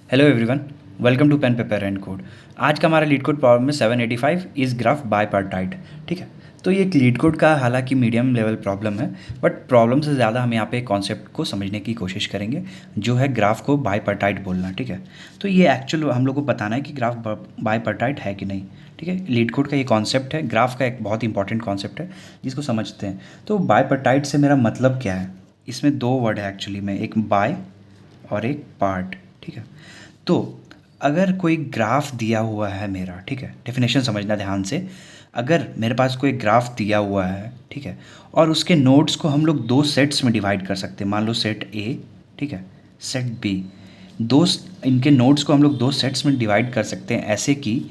Hello everyone, welcome to pen paper and code. आज का हमारा लीड कोड प्रॉब्लम में 785 इज़ ग्राफ बाइपार्टाइट। ठीक है, तो ये एक लीड कोड का हालांकि मीडियम लेवल प्रॉब्लम है, बट प्रॉब्लम से ज़्यादा हम यहाँ पे कॉन्सेप्ट को समझने की कोशिश करेंगे, जो है ग्राफ को बाइपार्टाइट बोलना। ठीक है, तो ये एक्चुअल हम लोग को बताना है कि ग्राफ बाइपार्टाइट है कि नहीं। ठीक है, लीड कोड का ये कॉन्सेप्ट है, ग्राफ का एक बहुत इंपॉर्टेंट कॉन्सेप्ट है जिसको समझते हैं। तो बाइपार्टाइट से मेरा मतलब क्या है, इसमें दो वर्ड है एक्चुअली में, एक बाय और एक पार्ट। ठीक है, तो अगर कोई ग्राफ दिया हुआ है मेरा, ठीक है, डेफिनेशन समझना ध्यान से। अगर मेरे पास कोई ग्राफ दिया हुआ है, ठीक है, और उसके नोड्स को हम लोग दो सेट्स में डिवाइड कर सकते हैं। मान लो सेट ए, ठीक है, सेट बी, दो इनके नोड्स को हम लोग दो सेट्स में डिवाइड कर सकते हैं, ऐसे कि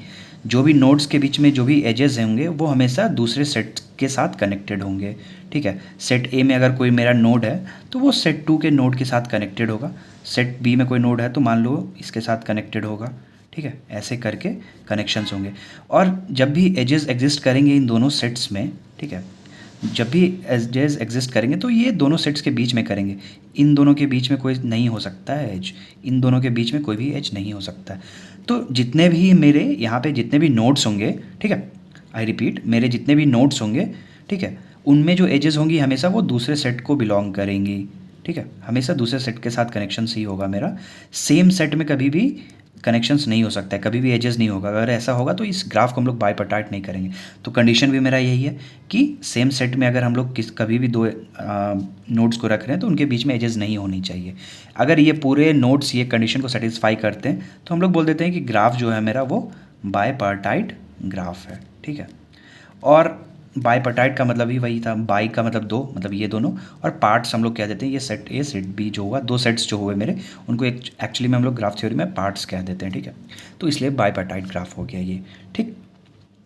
जो भी नोड्स के बीच में जो भी एजेस होंगे वो हमेशा दूसरे सेट के साथ कनेक्टेड होंगे। ठीक है, सेट ए में अगर कोई मेरा नोड है तो वो सेट टू के नोड के साथ कनेक्टेड होगा। सेट बी में कोई नोड है तो मान लो इसके साथ कनेक्टेड होगा। ठीक है, ऐसे करके कनेक्शंस होंगे। और जब भी एजेस एग्जिस्ट करेंगे इन दोनों सेट्स में, ठीक है, जब भी एजेस एग्जिस्ट करेंगे तो ये दोनों सेट्स के बीच में करेंगे। इन दोनों के बीच में कोई नहीं हो सकता है एज, इन दोनों के बीच में कोई भी एज नहीं हो सकता है। तो जितने भी मेरे यहाँ पे जितने भी नोड्स होंगे, ठीक है, आई रिपीट, मेरे जितने भी नोड्स होंगे, ठीक है, उनमें जो एजेस होंगी हमेशा वो दूसरे सेट को बिलोंग करेंगी। ठीक है, हमेशा दूसरे सेट के साथ कनेक्शन ही होगा मेरा। सेम सेट में कभी भी कनेक्शंस नहीं हो सकता है, कभी भी एजेस नहीं होगा। अगर ऐसा होगा तो इस ग्राफ को हम लोग बाइपार्टाइट नहीं करेंगे। तो कंडीशन भी मेरा यही है कि सेम सेट में अगर हम लोग कभी भी दो नोड्स को रख रहे हैं तो उनके बीच में एजेस नहीं होनी चाहिए। अगर ये पूरे नोड्स ये कंडीशन को सेटिस्फाई करते हैं तो हम लोग बोल देते हैं कि ग्राफ जो है मेरा वो बाइपार्टाइट ग्राफ है। ठीक है, और बाइपार्टाइट का मतलब ही वही था, बाई का मतलब दो, मतलब ये दोनों, और पार्ट्स हम लोग कह देते हैं, ये सेट ए सेट बी जो हुआ, दो सेट्स जो हुए मेरे, उनको एक एक्चुअली में हम लोग ग्राफ थ्योरी में पार्ट्स कह देते हैं। ठीक है, तो इसलिए बाइपार्टाइट ग्राफ हो गया ये। ठीक,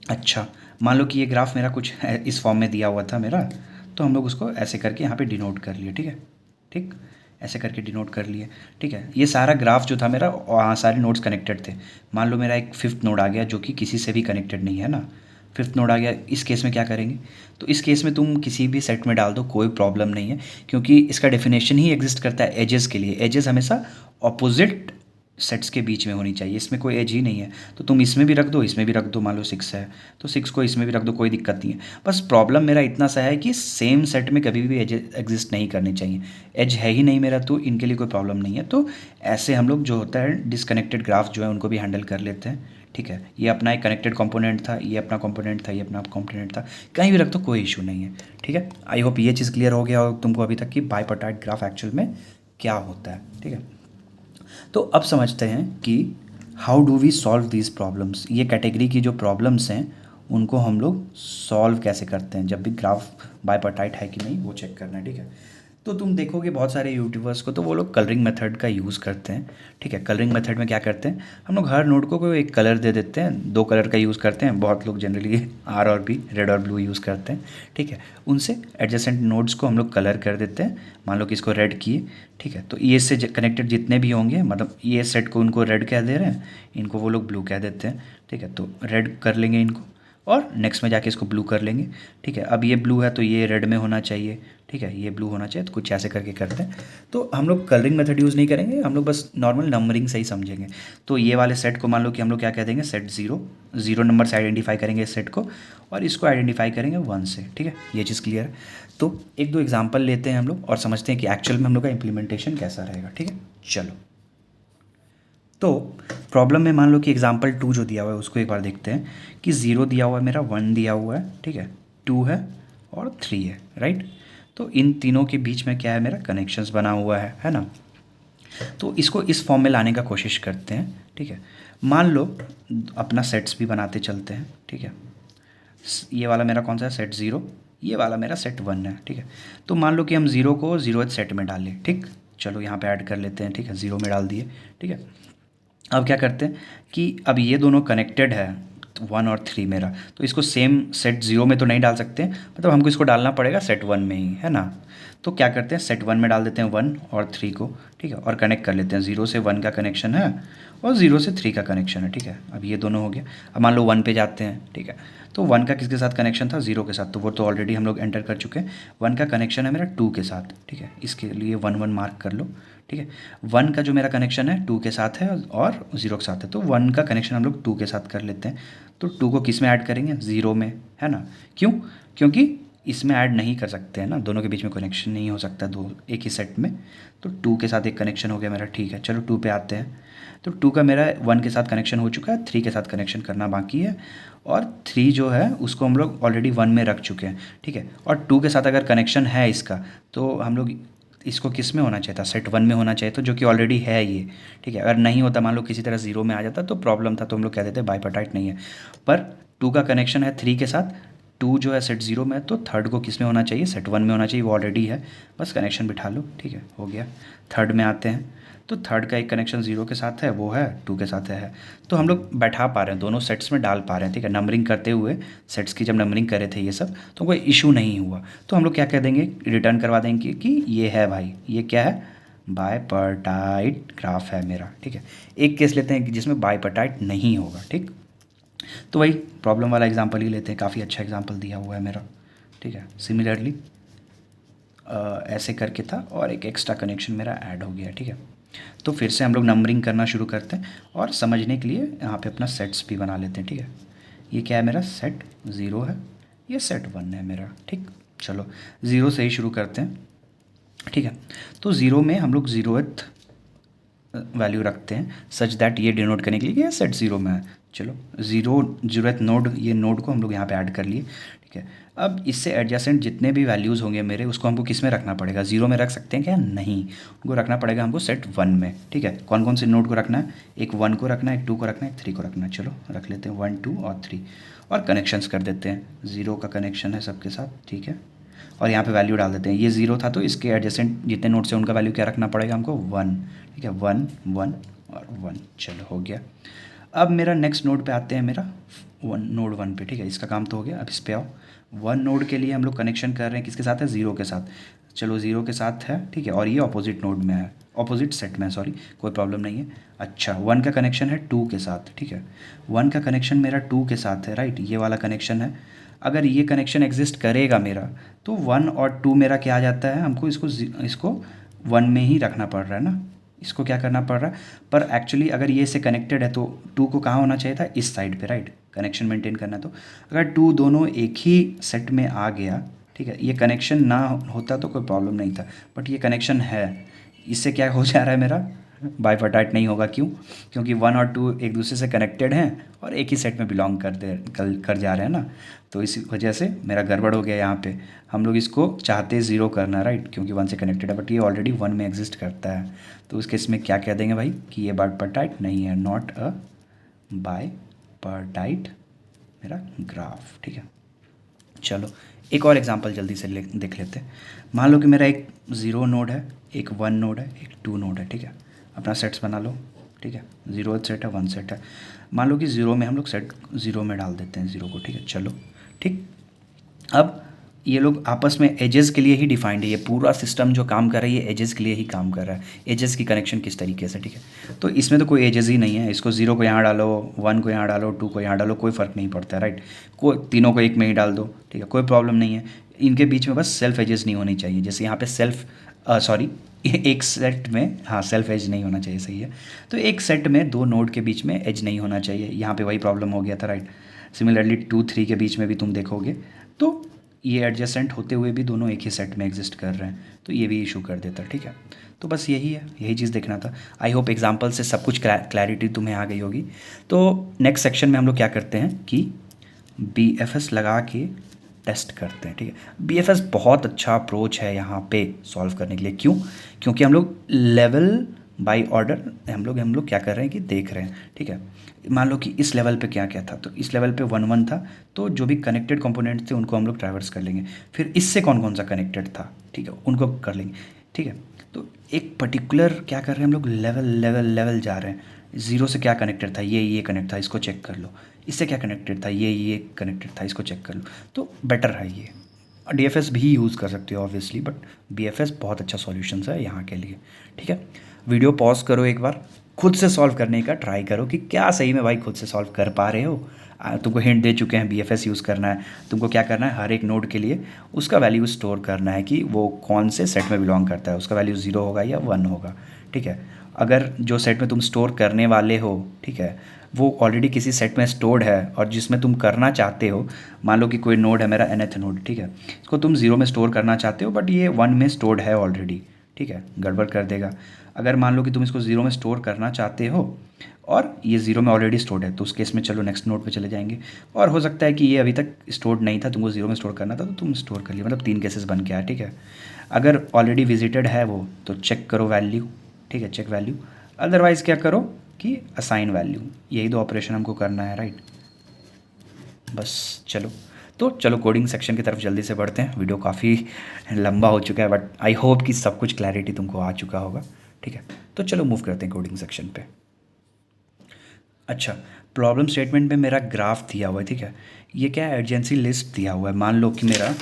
अच्छा, मान लो कि ये ग्राफ मेरा कुछ इस फॉर्म में दिया हुआ था मेरा, तो हम लोग उसको ऐसे करके यहाँ पे डिनोट कर लिए। ठीक है, ठीक, ऐसे करके डिनोट कर लिए। ठीक है, ये सारा ग्राफ जो था मेरा, वहाँ सारे नोड्स कनेक्टेड थे। मान लो मेरा एक फिफ्थ नोड आ गया जो कि किसी से भी कनेक्टेड नहीं है ना, फिफ्थ नोड आ गया। इस केस में क्या करेंगे, तो इस केस में तुम किसी भी सेट में डाल दो, कोई प्रॉब्लम नहीं है, क्योंकि इसका डेफिनेशन ही एग्जिस्ट करता है एजेस के लिए। एजेस हमेशा ऑपोजिट सेट्स के बीच में होनी चाहिए, इसमें कोई एज ही नहीं है। तो तुम इसमें भी रख दो, इसमें भी रख दो। मान लो 6 है तो 6 को इसमें भी रख दो, कोई दिक्कत नहीं है। बस प्रॉब्लम मेरा इतना सा है कि सेम सेट में कभी भी एज एग्जिस्ट नहीं करनी चाहिए। एज है ही नहीं मेरा, तो इनके लिए कोई प्रॉब्लम नहीं है। तो ऐसे हम लोग जो होता है डिसकनेक्टेड ग्राफ जो है उनको भी हैंडल कर लेते हैं। ठीक है, ये अपना एक कनेक्टेड कंपोनेंट था, ये अपना कंपोनेंट था, ये अपना कंपोनेंट था, कहीं भी रख दो, कोई इशू नहीं है। ठीक है, आई होप ये चीज़ क्लियर हो गया हो तुमको अभी तक कि बाइपार्टाइट ग्राफ एक्चुअल में क्या होता है। ठीक है, तो अब समझते हैं कि how do we solve these problems. ये कैटेगरी की जो प्रॉब्लम्स हैं उनको हम लोग सॉल्व कैसे करते हैं, जब भी ग्राफ बाइपार्टाइट है कि नहीं वो चेक करना है। ठीक है, तो तुम देखोगे बहुत सारे यूट्यूबर्स को तो वो लोग कलरिंग मेथड का यूज़ करते हैं। ठीक है, कलरिंग मेथड में क्या करते हैं, हम लोग हर नोड को कोई एक कलर दे देते हैं, दो कलर का यूज़ करते हैं। बहुत लोग जनरली आर और बी, रेड और ब्लू यूज़ करते हैं। ठीक है, उनसे एडजेसेंट नोड्स को हम लोग कलर कर देते हैं। मान लो कि इसको रेड किए, ठीक है, तो ये से कनेक्टेड जितने भी होंगे, मतलब ये सेट को उनको रेड कह दे रहे हैं, इनको वो लोग ब्लू कह देते हैं। ठीक है, तो रेड कर लेंगे इनको, और नेक्स्ट में जाके इसको ब्लू कर लेंगे। ठीक है, अब ये ब्लू है तो ये रेड में होना चाहिए। ठीक है, ये ब्लू होना चाहिए, तो कुछ ऐसे करके करते हैं। तो हम लोग कलरिंग मेथड यूज़ नहीं करेंगे, हम लोग बस नॉर्मल नंबरिंग से ही समझेंगे। तो ये वाले सेट को मान लो कि हम लोग क्या कह देंगे, सेट ज़ीरो, ज़ीरो नंबर से आइडेंटिफाई करेंगे इस सेट को, और इसको आइडेंटिफाई करेंगे 1 से। ठीक है, ये चीज़ क्लियर है। तो एक दो एग्जाम्पल लेते हैं हम लोग और समझते हैं कि एक्चुअल में हम लोग का इम्प्लीमेंटेशन कैसा रहेगा। ठीक है, चलो, तो प्रॉब्लम में मान लो कि एग्जाम्पल 2 जो दिया हुआ है उसको एक बार देखते हैं कि 0 दिया हुआ है मेरा, 1 दिया हुआ है, ठीक है, 2 है और 3 है, राइट। तो इन तीनों के बीच में क्या है, मेरा कनेक्शंस बना हुआ है ना। तो इसको इस फॉर्म में लाने का कोशिश करते हैं। ठीक है, मान लो अपना सेट्स भी बनाते चलते हैं। ठीक है, ये वाला मेरा कौन सा है, सेट 0, ये वाला मेरा सेट 1 है। ठीक है, तो मान लो कि हम 0 को 0th सेट में डालें। ठीक, चलो यहाँ पे ऐड कर लेते हैं। ठीक है, 0 में डाल दिए। ठीक है, अब क्या करते हैं कि अब ये दोनों कनेक्टेड है, 1 और 3 मेरा, तो इसको सेम सेट 0 में तो नहीं डाल सकते, मतलब हमको इसको डालना पड़ेगा सेट 1 में ही, है ना। तो क्या करते हैं, सेट 1 में डाल देते हैं 1 और 3 को। ठीक है, और कनेक्ट कर लेते हैं, 0 से 1 का कनेक्शन है और 0 से 3 का कनेक्शन है। ठीक है, अब ये दोनों हो गया। अब मान लो 1 पे जाते हैं। ठीक है, तो 1 का किसके साथ कनेक्शन था, 0 के साथ, तो वो तो ऑलरेडी हम लोग एंटर कर चुके हैं। 1 का कनेक्शन है मेरा 2 के साथ। ठीक है, इसके लिए 1 1 मार्क कर लो। ठीक है। 1 का जो मेरा कनेक्शन है 2 के साथ है और 0 के साथ है, तो 1 का कनेक्शन हम लोग 2 के साथ कर लेते हैं। तो 2 को किस में ऐड करेंगे? 0 में, है ना। क्यों? क्योंकि इसमें ऐड नहीं कर सकते हैं ना, दोनों के बीच में कनेक्शन नहीं हो सकता दो एक ही सेट में। तो 2 के साथ एक कनेक्शन हो गया मेरा, ठीक है। चलो 2 पे आते हैं। तो 2 का मेरा 1 के साथ कनेक्शन हो चुका है, 3 के साथ कनेक्शन करना बाकी है, और 3 जो है उसको हम लोग ऑलरेडी 1 में रख चुके हैं, ठीक है। और 2 के साथ अगर कनेक्शन है इसका, तो हम लोग इसको किस में होना चाहिए था? सेट 1 में होना चाहिए था, जो कि ऑलरेडी है ये, ठीक है। अगर नहीं होता, मान लो किसी तरह 0 में आ जाता तो प्रॉब्लम था, तो हम लोग कह देते बाइपार्टाइट नहीं है। पर 2 का कनेक्शन है 3 के साथ, 2 जो है सेट 0 में है, तो थर्ड को किस में होना चाहिए? सेट 1 में होना चाहिए, वो ऑलरेडी है, बस कनेक्शन बिठा लो, ठीक है, हो गया। थर्ड में आते हैं, तो थर्ड का एक कनेक्शन 0 के साथ है, वो है 2 के साथ है, तो हम लोग बैठा पा रहे हैं, दोनों सेट्स में डाल पा रहे हैं, ठीक है। नंबरिंग करते हुए सेट्स की जब नंबरिंग करे थे ये सब, तो कोई इशू नहीं हुआ। तो हम लोग क्या कह देंगे? रिटर्न करवा देंगे कि ये है भाई, ये क्या है? बाइपार्टाइट ग्राफ है मेरा, ठीक है। एक केस लेते हैं कि जिसमें बाइपार्टाइट नहीं होगा, ठीक। तो वही प्रॉब्लम वाला एग्जांपल ही लेते हैं, काफ़ी अच्छा एग्जांपल दिया हुआ है मेरा, ठीक है। सिमिलरली ऐसे करके था और एक एक्स्ट्रा कनेक्शन मेरा ऐड हो गया, ठीक है। तो फिर से हम लोग नंबरिंग करना शुरू करते हैं और समझने के लिए यहाँ पे अपना सेट्स भी बना लेते हैं, ठीक है। ये क्या है मेरा? सेट 0 है, ये सेट 1 है मेरा, ठीक। चलो 0 से ही शुरू करते हैं, ठीक है। तो 0 में हम लोग 0th वैल्यू रखते हैं सच दैट ये डिनोट करने के लिए कि ये सेट 0 में है। चलो 0th नोड, ये नोड को हम लोग यहाँ पे ऐड कर लिए, ठीक है। अब इससे एडजेसेंट जितने भी वैल्यूज़ होंगे मेरे, उसको हमको किस में रखना पड़ेगा? 0 में रख सकते हैं क्या? नहीं, उनको रखना पड़ेगा हमको सेट 1 में, ठीक है। कौन कौन से नोड को रखना है? एक 1 को रखना है, एक 2 को रखना है, एक 3 को रखना है। चलो रख लेते हैं 1, 2 और 3, और कनेक्शंस कर देते हैं। 0 का कनेक्शन है सबके साथ, ठीक है, और यहाँ पे वैल्यू डाल देते हैं। ये 0 था, तो इसके एडजेसेंट जितने नोड्स हैं उनका वैल्यू क्या रखना पड़ेगा हमको? 1, ठीक है। 1, 1 और 1, चलो हो गया। अब मेरा नेक्स्ट नोड पे आते हैं, मेरा नोड 1 पे, ठीक है। इसका काम तो हो गया। अब इस पे आओ। 1 नोड के लिए हम लोग कनेक्शन कर रहे हैं, किसके साथ है? 0 के साथ। चलो 0 के साथ है, ठीक है, और ये ऑपोजिट नोड में है, ऑपोजिट सेट में है, सॉरी, कोई प्रॉब्लम नहीं है। अच्छा 1 का कनेक्शन है 2 के साथ, ठीक है। 1 का कनेक्शन मेरा 2 के साथ है, राइट, ये वाला कनेक्शन है। अगर ये कनेक्शन एग्जिस्ट करेगा मेरा, तो 1 और 2 मेरा क्या आ जाता है? हमको इसको 1 में ही रखना पड़ रहा है ना, इसको क्या करना पड़ रहा है? पर एक्चुअली अगर ये से कनेक्टेड है, तो 2 को कहाँ होना चाहिए था? इस साइड पे, राइट, कनेक्शन मेंटेन करना। तो अगर 2 दोनों एक ही सेट में आ गया, ठीक है, ये कनेक्शन ना होता तो कोई प्रॉब्लम नहीं था, बट ये कनेक्शन है, इससे क्या हो जा रहा है मेरा? बाइपार्टाइट नहीं होगा। क्यों? क्योंकि 1 और 2 एक दूसरे से कनेक्टेड हैं और एक ही सेट में बिलोंग कर जा रहे हैं ना, तो इस वजह से मेरा गड़बड़ हो गया यहाँ पे। हम लोग इसको चाहते 0 करना, राइट, क्योंकि 1 से कनेक्टेड है, बट ये ऑलरेडी 1 में एग्जिस्ट करता है। तो उस केस में क्या कह देंगे भाई? कि ये बाइपार्टाइट नहीं है, नॉट अ बाइपार्टाइट मेरा ग्राफ, ठीक है। चलो एक और एग्जांपल जल्दी से देख लेते हैं। मान लो कि मेरा एक 0 नोड है, एक 1 नोड है, एक 2 नोड है, ठीक है। अपना सेट्स बना लो, ठीक है। 0th सेट है, 1 सेट है। मान लो कि 0 में हम लोग सेट 0 में डाल देते हैं 0 को, ठीक है। चलो ठीक, अब ये लोग आपस में एजेस के लिए ही डिफाइंड है, ये पूरा सिस्टम जो काम कर रहा है ये एजेस के लिए ही काम कर रहा है। एजेस की कनेक्शन किस तरीके से, ठीक है। तो इसमें तो कोई एजेस ही नहीं है, इसको 0 को यहाँ डालो, 1 को यहाँ डालो, 2 को यहाँ डालो, कोई फ़र्क नहीं पड़ता है, राइट। तीनों को एक में ही डाल दो, ठीक है, कोई प्रॉब्लम नहीं है। इनके बीच में बस सेल्फ एजेस नहीं होनी चाहिए, जैसे यहाँ पे सॉरी एक सेट में, हाँ, सेल्फ एज नहीं होना चाहिए, सही है। तो एक सेट में 2 नोड के बीच में एज नहीं होना चाहिए, यहाँ पे वही प्रॉब्लम हो गया था, राइट। सिमिलरली 2, 3 के बीच में भी तुम देखोगे तो ये एडजेसेंट होते हुए भी दोनों एक ही सेट में एग्जिस्ट कर रहे हैं, तो ये भी इशू कर देता है, ठीक है। तो बस यही है, यही चीज़ देखना था। आई होप एग्जांपल से सब कुछ क्लैरिटी तुम्हें आ गई होगी। तो नेक्स्ट सेक्शन में हम लोग क्या करते हैं कि BFS लगा के टेस्ट करते हैं, ठीक है। BFS बहुत अच्छा अप्रोच है यहाँ पे सॉल्व करने के लिए। क्यों? क्योंकि हम लोग लेवल बाय ऑर्डर हम लोग क्या कर रहे हैं कि देख रहे हैं, ठीक है। मान लो कि इस लेवल पे क्या क्या था, तो इस लेवल पे 1 1 था, तो जो भी कनेक्टेड कंपोनेंट्स थे उनको हम लोग ट्रैवर्स कर लेंगे। फिर इससे कौन कौन सा कनेक्टेड था, ठीक है, उनको कर लेंगे, ठीक है। तो एक पर्टिकुलर क्या कर रहे हैं हम लोग, लेवल जा रहे हैं। 0 से क्या कनेक्टेड था, ये कनेक्ट था, इसको चेक कर लो। इससे क्या कनेक्टेड था, ये कनेक्टेड था, इसको चेक कर लो। तो बेटर है ये। DFS भी यूज़ कर सकते हो ऑब्वियसली, बट BFS बहुत अच्छा सॉल्यूशन है यहाँ के लिए, ठीक है। वीडियो पॉज करो, एक बार खुद से सॉल्व करने का ट्राई करो कि क्या सही में भाई खुद से सॉल्व कर पा रहे हो। तुमको हिंट दे चुके हैं, BFS यूज़ करना है, तुमको क्या करना है, हर एक नोड के लिए उसका वैल्यू स्टोर करना है कि वो कौन से सेट में बिलोंग करता है, उसका वैल्यू 0 होगा या 1 होगा, ठीक है। अगर जो सेट में तुम स्टोर करने वाले हो, ठीक है, वो ऑलरेडी किसी सेट में स्टोर्ड है और जिसमें तुम करना चाहते हो, मान लो कि कोई नोड है मेरा nth नोड, ठीक है, इसको तुम 0 में स्टोर करना चाहते हो बट ये 1 में स्टोर्ड है ऑलरेडी, ठीक है, गड़बड़ कर देगा। अगर मान लो कि तुम इसको 0 में स्टोर करना चाहते हो और ये 0 में ऑलरेडी स्टोर्ड है, तो उस केस में चलो नेक्स्ट नोड पे चले जाएंगे। और हो सकता है कि ये अभी तक स्टोर्ड नहीं था, तुमको 0 में स्टोर करना था तो तुम स्टोर कर लिया, मतलब 3 केसेस बन के आया, ठीक है। अगर ऑलरेडी विजिटेड है वो तो चेक करो वैल्यू, ठीक है, चेक वैल्यू। अदरवाइज़ क्या करो कि असाइन वैल्यू, यही दो ऑपरेशन हमको करना है, राइट। बस चलो, तो चलो कोडिंग सेक्शन की तरफ जल्दी से बढ़ते हैं। वीडियो काफ़ी लंबा हो चुका है बट आई होप कि सब कुछ क्लैरिटी तुमको आ चुका होगा, ठीक है। तो चलो मूव करते हैं कोडिंग सेक्शन पे। अच्छा, प्रॉब्लम स्टेटमेंट में मेरा ग्राफ दिया हुआ है, ठीक है। ये क्या है, एडजेंसी लिस्ट दिया हुआ है। मान लो कि मेरा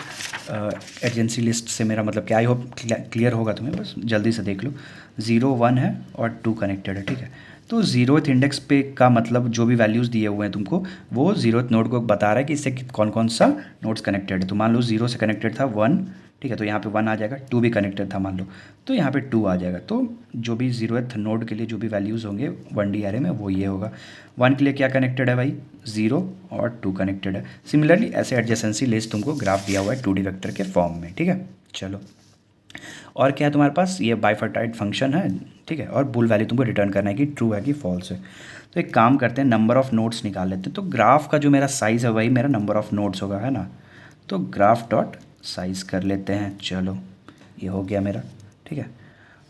एडजेंसी लिस्ट से मेरा मतलब क्या, आई होप क्लियर होगा तुम्हें, बस जल्दी से देख लो। 0 1 है और 2 कनेक्टेड है, ठीक है। तो 0th इंडेक्स पे का मतलब जो भी वैल्यूज़ दिए हुए हैं तुमको, वो 0th नोड को बता रहा है कि इससे कौन कौन सा नोड्स कनेक्टेड है। तो मान लो 0 से कनेक्टेड था 1, ठीक है, तो यहाँ पे 1 आ जाएगा। 2 भी कनेक्टेड था मान लो, तो यहाँ पे 2 आ जाएगा। तो जो भी 0th नोड के लिए जो भी वैल्यूज़ होंगे 1D एरे में वो ये होगा। 1 के लिए क्या कनेक्टेड है भाई, 0 और 2 कनेक्टेड है। सिमिलरली ऐसे एडजेसेंसी लिस्ट तुमको ग्राफ दिया हुआ है 2D वेक्टर के फॉर्म में, ठीक है। चलो, और क्या है तुम्हारे पास, ये बाइफर्टाइड फंक्शन है, ठीक है, और बुल वैल्यू तुमको रिटर्न करना है कि ट्रू है कि फॉल्स है। तो एक काम करते हैं, नंबर ऑफ़ नोड्स निकाल लेते हैं। तो ग्राफ का जो मेरा साइज़ है वही मेरा नंबर ऑफ़ नोड्स होगा, है ना। तो ग्राफ डॉट साइज़ कर लेते हैं। चलो, ये हो गया मेरा, ठीक है।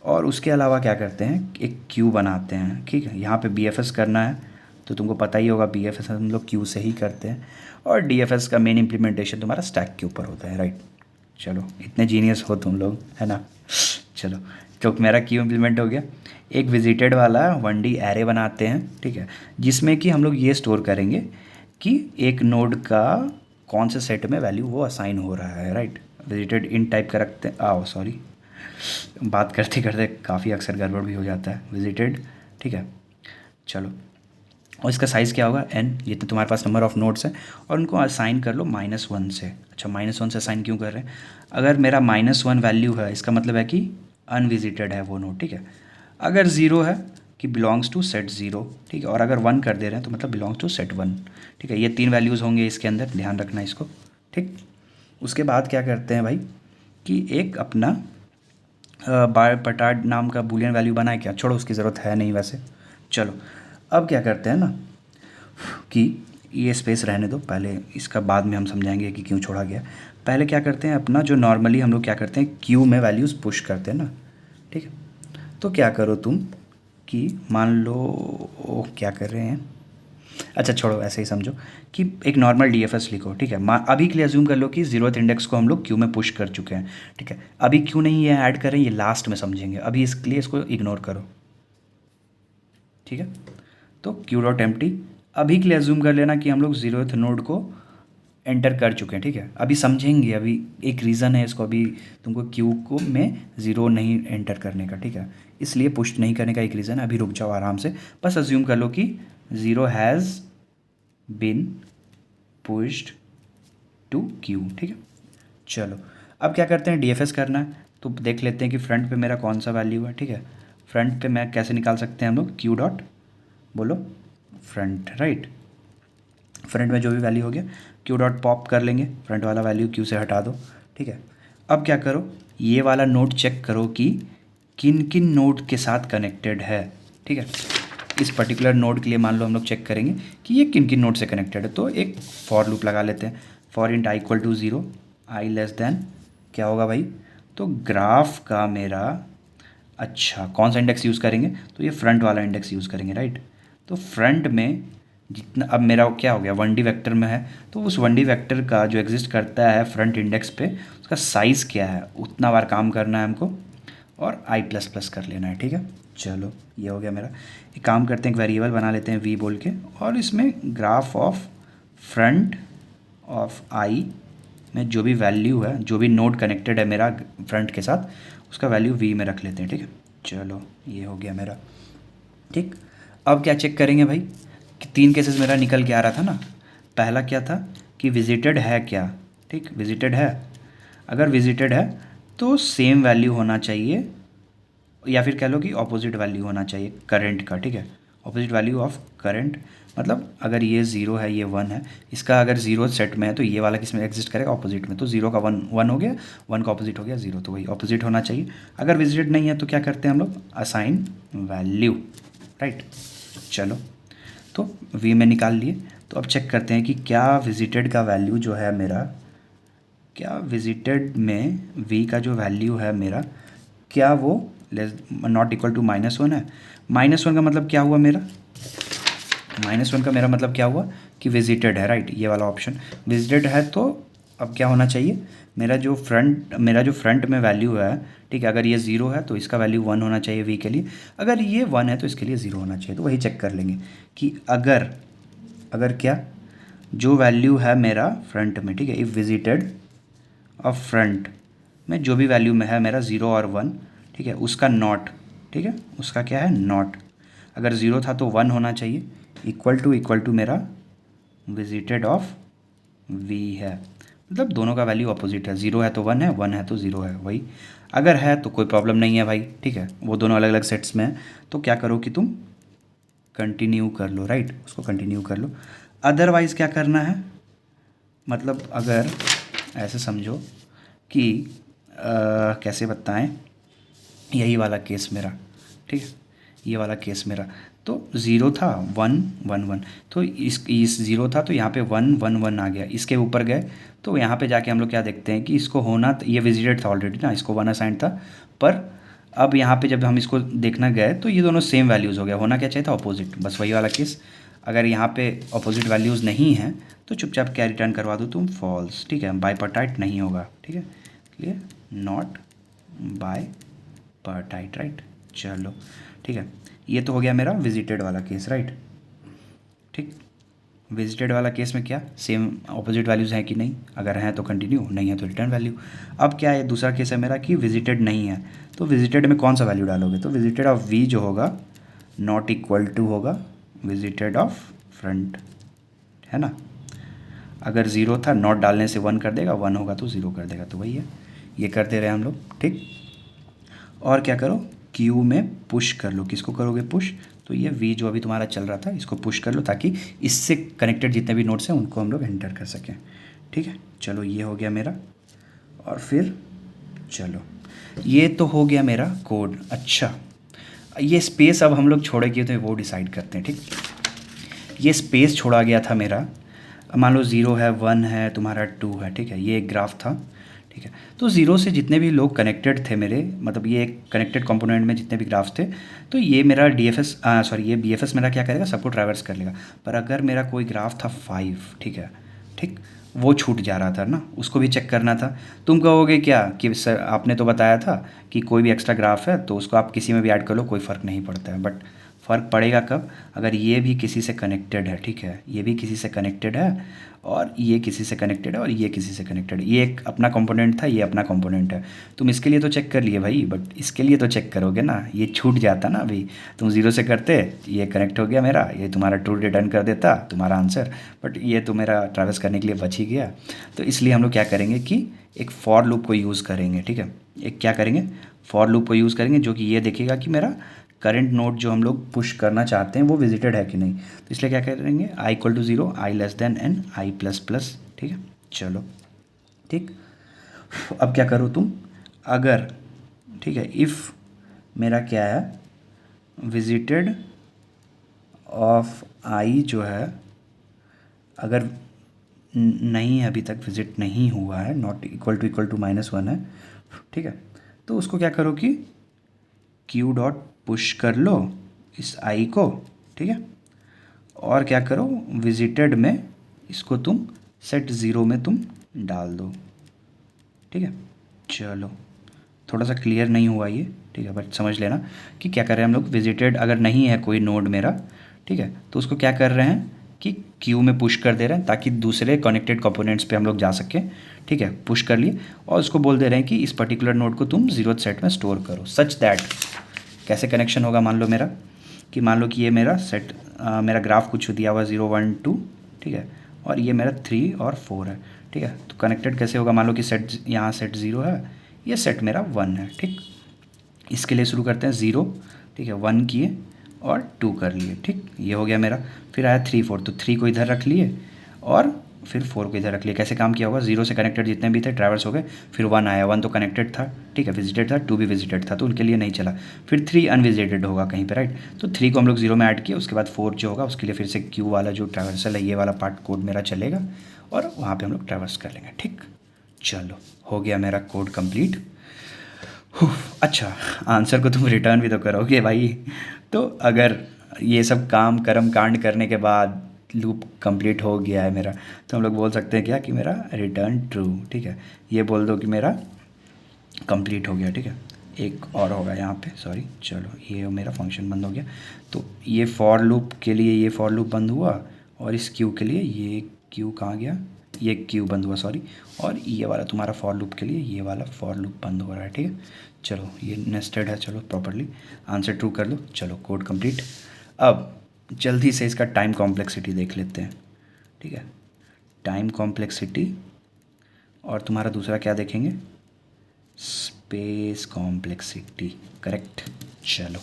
और उसके अलावा क्या करते हैं, एक क्यू बनाते हैं, ठीक है। यहाँ पे BFS करना है तो तुमको पता ही होगा, BFS हम लोग क्यू से ही करते हैं। और DFS का मेन इम्प्लीमेंटेशन तुम्हारा स्टैक के ऊपर होता है, राइट। चलो, इतने जीनियस हो तुम लोग, है ना। चलो, तो मेरा क्यू इम्प्लीमेंट हो गया। एक विजिटेड वाला 1D एरे बनाते हैं, ठीक है, जिसमें कि हम लोग ये स्टोर करेंगे कि एक नोड का कौन से सेट में वैल्यू वो असाइन हो रहा है, राइट। विजिटेड इन टाइप का रखते हैं, आओ सॉरी, बात करते करते काफ़ी अक्सर गड़बड़ भी हो जाता है। विजिटेड, ठीक है। चलो, और इसका साइज़ क्या होगा, n, ये तो तुम्हारे पास नंबर ऑफ़ नोड्स है और उनको असाइन कर लो -1 से। अच्छा, -1 से असाइन क्यों कर रहे हैं, अगर मेरा -1 वैल्यू है इसका मतलब है कि अनविजिटेड है वो नोड, ठीक है। अगर 0 है कि बिलोंग्स टू सेट 0, ठीक है, और अगर 1 कर दे रहे हैं तो मतलब बिलोंग्स टू सेट 1, ठीक है। ये 3 वैल्यूज़ होंगे इसके अंदर, ध्यान रखना इसको, ठीक। उसके बाद क्या करते हैं भाई कि एक अपना बायपर्टाइड नाम का बूलियन वैल्यू बनाए, क्या छोड़ो उसकी ज़रूरत है नहीं वैसे। चलो, अब क्या करते हैं ना कि ये स्पेस रहने दो, पहले इसका बाद में हम समझाएंगे कि क्यों छोड़ा गया। पहले क्या करते हैं, अपना जो नॉर्मली हम लोग क्या करते हैं क्यू में वैल्यूज़ पुश करते हैं ना, ठीक है। तो क्या करो तुम कि मान लो क्या कर रहे हैं, अच्छा छोड़ो, ऐसे ही समझो कि एक नॉर्मल DFS लिखो, ठीक है। अभी के लिए अज्यूम कर लो कि 0th इंडेक्स को हम लोग क्यू में पुश कर चुके हैं, ठीक है। अभी क्यों नहीं ये ऐड करें, ये लास्ट में समझेंगे, अभी इसके लिए इसको इग्नोर करो, ठीक है। तो क्यू डॉट एम्प्टी, अभी के लिए अज्यूम कर लेना कि हम लोग 0th नोड को एंटर कर चुके हैं, ठीक है। अभी समझेंगे, अभी एक रीज़न है इसको, अभी तुमको क्यू को में 0 नहीं एंटर करने का, ठीक है, इसलिए पुश नहीं करने का एक रीज़न है। अभी रुक जाओ आराम से, बस अज्यूम कर लो कि 0 has been pushed to queue, ठीक है। चलो, अब क्या करते हैं, DFS करना है तो देख लेते हैं कि फ्रंट पे मेरा कौन सा वैल्यू है, ठीक है। फ्रंट पे मैं कैसे निकाल सकते हैं हम लोग, क्यू डॉट बोलो फ्रंट, राइट। फ्रंट में जो भी वैल्यू हो गया क्यू डॉट पॉप कर लेंगे, फ्रंट वाला वैल्यू क्यू से हटा दो, ठीक है। अब क्या करो, ये वाला नोड चेक करो कि किन किन नोड के साथ कनेक्टेड है, ठीक है। इस पर्टिकुलर नोड के लिए मान लो हम लोग चेक करेंगे कि ये किन किन नोड से कनेक्टेड है। तो एक फॉर लूप लगा लेते हैं, for int i equal to 0, i less than क्या होगा भाई, तो ग्राफ का मेरा, अच्छा कौन सा इंडेक्स यूज़ करेंगे, तो ये फ्रंट वाला इंडेक्स यूज़ करेंगे, राइट। तो फ्रंट में जितना, अब मेरा क्या हो गया 1D वेक्टर में है, तो उस 1D वेक्टर का जो एग्जिस्ट करता है फ्रंट इंडेक्स पे, उसका साइज़ क्या है उतना बार काम करना है हमको और i++ कर लेना है, ठीक है। चलो, ये हो गया मेरा। एक काम करते हैं, एक वेरिएबल बना लेते हैं v बोल के, और इसमें graph of front of i में जो भी वैल्यू है, जो भी नोड कनेक्टेड है मेरा फ्रंट के साथ, उसका वैल्यू v में रख लेते हैं, ठीक है। चलो, ये हो गया मेरा, ठीक। अब क्या चेक करेंगे भाई कि 3 केसेस मेरा निकल के आ रहा था ना। पहला क्या था कि विजिटेड है क्या, ठीक, विजिटेड है। अगर विजिटेड है तो सेम वैल्यू होना चाहिए या फिर कह लो कि ऑपोजिट वैल्यू होना चाहिए करंट का, ठीक है। ऑपोजिट वैल्यू ऑफ करंट मतलब अगर ये 0 है ये 1 है, इसका अगर 0 सेट में है तो ये वाला किस में एग्जिस्ट करेगा, ऑपोजिट में। तो 0 का 1 हो गया, 1 का ऑपोजिट हो गया 0, तो वही ऑपोजिट होना चाहिए। अगर विजिटेड नहीं है तो क्या करते हैं हम लोग, असाइन वैल्यू, राइट। चलो तो वी में निकाल लिए। तो अब चेक करते हैं कि क्या विजिटेड का वैल्यू जो है मेरा, क्या विजिटेड में वी का जो वैल्यू है मेरा, क्या वो लेस नॉट इक्वल टू -1 है। -1 का मतलब क्या हुआ मेरा, -1 का मेरा मतलब क्या हुआ कि विजिटेड है, राइट। ये वाला ऑप्शन विजिटेड है। तो अब क्या होना चाहिए, मेरा जो फ्रंट में वैल्यू है, ठीक है, अगर ये 0 है तो इसका वैल्यू 1 होना चाहिए वी के लिए, अगर ये 1 है तो इसके लिए 0 होना चाहिए। तो वही चेक कर लेंगे कि अगर क्या जो वैल्यू है मेरा फ्रंट में, ठीक है, इफ़ विजिटेड ऑफ फ्रंट में जो भी वैल्यू में है मेरा 0 और 1, ठीक है, उसका नॉट, ठीक है, उसका क्या है नॉट, अगर 0 था तो 1 होना चाहिए, इक्वल टू मेरा विजिटेड ऑफ वी है। मतलब दोनों का वैल्यू अपोजिट है, 0 है तो 1 है, 1 है तो 0 है, वही। अगर है तो कोई प्रॉब्लम नहीं है भाई, ठीक है, वो दोनों अलग अलग सेट्स में है। तो क्या करो कि तुम कंटिन्यू कर लो, राइट, उसको कंटिन्यू कर लो। अदरवाइज़ क्या करना है, मतलब अगर ऐसे समझो कि कैसे बताएं, यही वाला केस मेरा, ठीक है, ये वाला केस मेरा, तो 0 था 1 1 1, तो इस 0 था तो यहाँ पे 1 1 1 आ गया, इसके ऊपर गए तो यहाँ पे जाके हम लोग क्या देखते हैं कि इसको होना, ये विजिटेड था ऑलरेडी ना, इसको 1 असाइन था, पर अब यहाँ पे जब हम इसको देखना गए तो ये दोनों सेम वैल्यूज़ हो गया, होना क्या चाहिए था ऑपोजिट, बस वही वाला केस। अगर यहाँ पे ऑपोजिट वैल्यूज़ नहीं हैं तो चुपचाप क्या रिटर्न करवा दो तुम, फॉल्स, ठीक है, बाईपार्टाइट नहीं होगा, ठीक है, क्लियर, नॉट बाईपार्टाइट, राइट। चलो ठीक है, ये तो हो गया मेरा विजिटेड वाला केस, राइट। ठीक, विजिटेड वाला केस में क्या सेम ऑपोजिट वैल्यूज़ हैं कि नहीं, अगर हैं तो कंटिन्यू, नहीं है तो रिटर्न वैल्यू। अब क्या है, दूसरा केस है मेरा कि विजिटेड नहीं है, तो विजिटेड में कौन सा वैल्यू डालोगे, तो विजिटेड ऑफ वी जो होगा नॉट इक्वल टू होगा विजिटेड ऑफ फ्रंट, है ना। अगर 0 था नॉट डालने से 1 कर देगा, 1 होगा तो 0 कर देगा, तो वही है, ये करते रहे हम लोग, ठीक। और क्या करो, क्यू में पुश कर लो, किसको करोगे पुश, तो ये वी जो अभी तुम्हारा चल रहा था इसको पुश कर लो, ताकि इससे कनेक्टेड जितने भी नोड्स हैं उनको हम लोग एंटर कर सकें, ठीक है। चलो ये हो गया मेरा, और फिर चलो ये तो हो गया मेरा कोड। अच्छा, ये स्पेस अब हम लोग छोड़े किए तो वो डिसाइड करते हैं, ठीक। ये स्पेस छोड़ा गया था मेरा, मान लो 0 है 1 है तुम्हारा 2 है, ठीक है, ये एक ग्राफ था, ठीक है। तो 0 से जितने भी लोग कनेक्टेड थे मेरे, मतलब ये एक कनेक्टेड कंपोनेंट में जितने भी ग्राफ्स थे, तो ये मेरा ये BFS मेरा क्या करेगा, सबको ट्रैवर्स कर लेगा। पर अगर मेरा कोई ग्राफ था 5, ठीक है, ठीक, वो छूट जा रहा था ना, उसको भी चेक करना था। तुम कहोगे क्या कि सर आपने तो बताया था कि कोई भी एक्स्ट्रा ग्राफ है तो उसको आप किसी में भी ऐड कर लो, कोई फ़र्क नहीं पड़ता है। बट फ़र्क पड़ेगा कब, अगर ये भी किसी से कनेक्टेड है, ठीक है, ये भी किसी से कनेक्टेड है, और ये किसी से कनेक्टेड है, और ये किसी से कनेक्टेड है, ये एक अपना कंपोनेंट था, ये अपना कंपोनेंट है। तुम इसके लिए तो चेक कर लिए भाई, बट इसके लिए तो चेक करोगे ना, ये छूट जाता ना अभी, तुम 0 से करते, ये कनेक्ट हो गया मेरा, ये तुम्हारा ट्रू रिटर्न कर देता तुम्हारा आंसर, बट ये तो मेरा ट्रैवर्स करने के लिए बच ही गया। तो इसलिए हम लोग क्या करेंगे कि एक फॉर लूप को यूज़ करेंगे, ठीक है, एक क्या करेंगे, फॉर लूप को यूज़ करेंगे, जो कि ये देखेगा कि मेरा करंट नोड जो हम लोग पुश करना चाहते हैं वो विजिटेड है कि नहीं। तो इसलिए क्या करेंगे, i equal to 0, i less than n, i plus plus, ठीक है। चलो ठीक, अब क्या करो तुम, अगर, ठीक है, इफ़ मेरा क्या है, विजिटेड ऑफ i जो है, अगर नहीं है, अभी तक विजिट नहीं हुआ है, नॉट इक्वल टू -1 है, ठीक है, तो उसको क्या करो कि q डॉट पुश कर लो इस i को, ठीक है, और क्या करो, विजिटेड में इसको तुम सेट 0 में तुम डाल दो, ठीक है। चलो थोड़ा सा क्लियर नहीं हुआ ये, ठीक है, बट समझ लेना कि क्या कर रहे हैं हम लोग, विजिटेड अगर नहीं है कोई नोड मेरा, ठीक है, तो उसको क्या कर रहे हैं कि क्यू में पुश कर दे रहे हैं, ताकि दूसरे कनेक्टेड कंपोनेंट्स पे हम लोग जा सकें, ठीक है, पुश कर लिए, और उसको बोल दे रहे हैं कि इस पर्टिकुलर नोड को तुम 0th सेट में स्टोर करो, सच दैट कैसे कनेक्शन होगा, मान लो मेरा कि मान लो कि ये मेरा सेट मेरा ग्राफ कुछ दिया हुआ 0 1 2, ठीक है, और ये मेरा 3 और 4 है, ठीक है, तो कनेक्टेड कैसे होगा, मान लो कि सेट यहाँ सेट 0 है, ये सेट मेरा 1 है, ठीक। इसके लिए शुरू करते हैं 0, ठीक है, 1 किए और 2 कर लिए, ठीक, ये हो गया मेरा। फिर आया 3 4, तो 3 को इधर रख लिए और फिर 4 को इधर रख लिए। कैसे काम किया होगा, 0 से कनेक्टेड जितने भी थे ट्रैवर्स हो गए, फिर 1 आया, 1 तो कनेक्टेड था, ठीक है, विजिटेड था, 2 भी विजिटेड था तो उनके लिए नहीं चला, फिर 3 अनविजिटेड होगा कहीं पे, राइट। तो 3 को हम लोग 0 में ऐड किए, उसके बाद 4 जो होगा उसके लिए फिर से क्यू वाला जो ट्रैवर्सल है ये वाला पार्ट कोड मेरा चलेगा और वहाँ पर हम लोग ट्रैवर्स कर लेंगे, ठीक। चलो हो गया मेरा कोड कंप्लीट। अच्छा, आंसर को तुम रिटर्न भी तो करोगे भाई। तो अगर ये सब काम कर्म कांड करने के बाद लूप कंप्लीट हो गया है मेरा, तो हम लोग बोल सकते हैं क्या कि मेरा रिटर्न ट्रू, ठीक है। ये बोल दो कि मेरा कंप्लीट हो गया, ठीक है। एक और होगा यहाँ पे, सॉरी, चलो ये मेरा फंक्शन बंद हो गया। तो ये फॉर लूप के लिए ये फॉर लूप बंद हुआ और इस क्यू के लिए ये क्यू कहाँ गया, ये क्यू बंद हुआ, सॉरी, और ये वाला तुम्हारा फॉर लूप के लिए ये वाला फॉर लूप बंद हो रहा है, ठीक है। चलो ये नेस्टेड है, चलो प्रॉपरली आंसर ट्रू कर लो। चलो कोड कंप्लीट। अब जल्दी से इसका टाइम कॉम्प्लेक्सिटी देख लेते हैं, ठीक है। टाइम कॉम्प्लेक्सिटी और तुम्हारा दूसरा क्या देखेंगे, स्पेस कॉम्प्लेक्सिटी, करेक्ट। चलो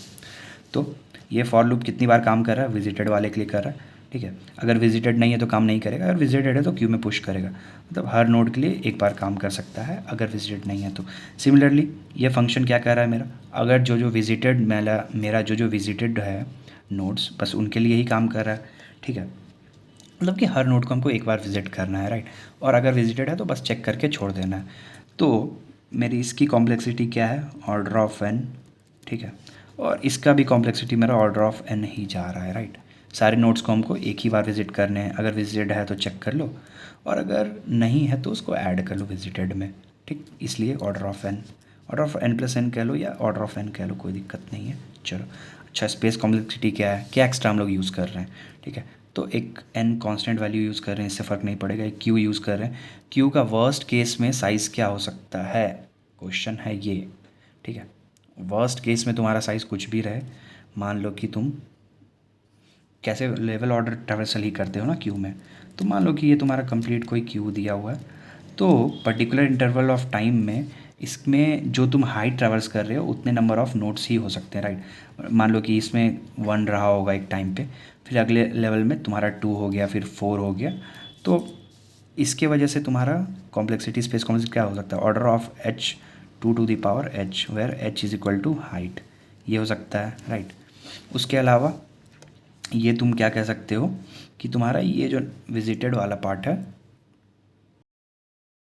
तो ये फॉर लूप कितनी बार काम कर रहा है, विजिटेड वाले के लिए कर रहा है, ठीक है। अगर विजिटेड नहीं है तो काम नहीं करेगा, अगर विजिटेड है तो क्यू में पुश करेगा, मतलब हर नोड के लिए एक बार काम कर सकता है अगर विजिटेड नहीं है तो। सिमिलरली ये फंक्शन क्या कर रहा है मेरा, अगर जो विजिटेड मेरा जो विजिटेड है नोड्स, बस उनके लिए ही काम कर रहा है, ठीक है। मतलब कि हर नोड को हमको एक बार विजिट करना है, राइट। और अगर विजिटेड है तो बस चेक करके छोड़ देना है। तो मेरी इसकी कॉम्प्लेक्सिटी क्या है, ऑर्डर ऑफ एन, ठीक है। और इसका भी कॉम्प्लेक्सिटी मेरा ऑर्डर ऑफ एन ही जा रहा है, राइट। सारे नोड्स को हमको एक ही बार विजिट करने हैं, अगर विजिटेड है तो चेक कर लो और अगर नहीं है तो उसको ऐड कर लो विजिटेड में, ठीक। इसलिए order of N plus N कह लो या ऑर्डर ऑफ एन कह लो, कोई दिक्कत नहीं है। चलो अच्छा, स्पेस कॉम्प्लेक्सिटी क्या है, क्या एक्स्ट्रा हम लोग यूज़ कर रहे हैं, ठीक है। तो एक एन कांस्टेंट वैल्यू यूज़ कर रहे हैं, इससे फ़र्क नहीं पड़ेगा। एक क्यू यूज़ कर रहे हैं, क्यू का वर्स्ट केस में साइज़ क्या हो सकता है, क्वेश्चन है ये, ठीक है। वर्स्ट केस में तुम्हारा साइज़ कुछ भी रहे, मान लो कि तुम कैसे लेवल ऑर्डर ट्रैवर्सल ही करते हो ना क्यू में, तो मान लो कि ये तुम्हारा कंप्लीट कोई क्यू दिया हुआ है, तो पर्टिकुलर इंटरवल ऑफ टाइम में इसमें जो तुम हाइट ट्रैवर्स कर रहे हो उतने नंबर ऑफ नोड्स ही हो सकते हैं, राइट। मान लो कि इसमें 1 रहा होगा एक टाइम पे, फिर अगले लेवल में तुम्हारा 2 हो गया, फिर 4 हो गया, तो इसके वजह से तुम्हारा कॉम्प्लेक्सिटी, स्पेस कॉम्प्लेक्सिटी क्या हो सकता है, order of h 2 to the power h, where h is equal to height, ये हो सकता है, राइट। उसके अलावा ये तुम क्या कह सकते हो कि तुम्हारा ये जो विजिटेड वाला पार्ट है